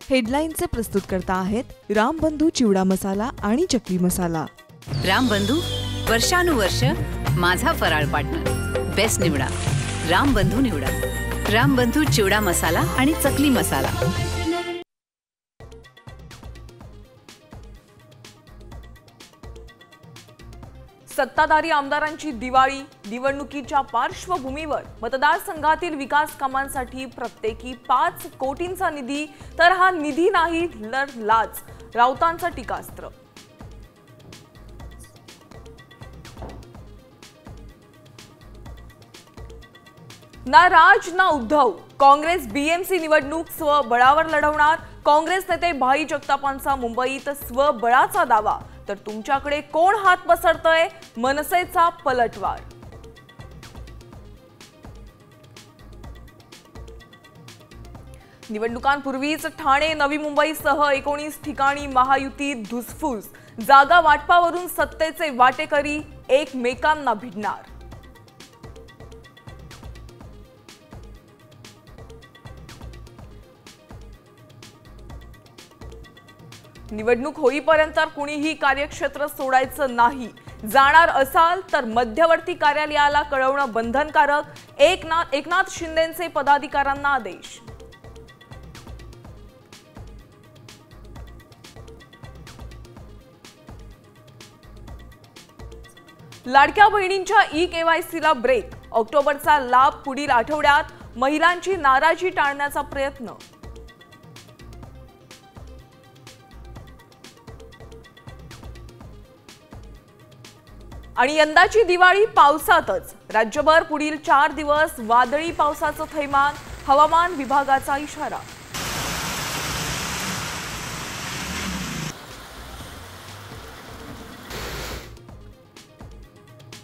हेडलाईनचे प्रस्तुतकर्ता आहेत रामबंधू चिवडा मसाला आणि चकली मसाला। रामबंधू वर्षानुवर्ष माझा फराळ पार्टनर। बेस्ट निवडा, रामबंधू निवडा। रामबंधू चिवडा मसाला आणि चकली मसाला। सत्ताधारी आमदारांची दिवाळी, निवडणुकीच्या पार्श्वभूमीवर मतदारसंघातील विकास कामांसाठी प्रत्येकी 5 कोटींचा निधी, तर हा निधी नाही लाच, राऊतांचं टीकास्त्र। ना राज ना उद्धव, काँग्रेस बीएमसी निवडणूक स्वबळावर लढवणार। काँग्रेस नेते भाई जगतापांचा मुंबईत स्वबळाचा दावा, तर तुमच्याकडे कोण हात पसरतय, मनसेचा पलटवार। निवडणुकांपूर्वीच ठाणे, नवी मुंबईसह 19 ठिकाणी महायुतीत धुसफूस, जागा वाटपावरून सत्तेचे वाटेकरी एकमेकांना भिडणार। निवडणूक होईपर्यंत कुणीही कार्यक्षेत्र सोडायचं नाही, जाणार असाल तर मध्यवर्ती कार्यालयाला कळवणं बंधनकारक। एकनाथ शिंदेंचे पदाधिकाऱ्यांना आदेश। लाडक्या बहिणींच्या ई-केवायसीला ब्रेक, ऑक्टोबरचा लाभ पुढील आठवड्यात, महिलांची नाराजी टाळण्याचा प्रयत्न। आणि यंदाची दिवाळी पावसातच, राज्यभर पुढील 4 दिवस वादळी पावसाचं थैमान, हवामान विभागाचा इशारा।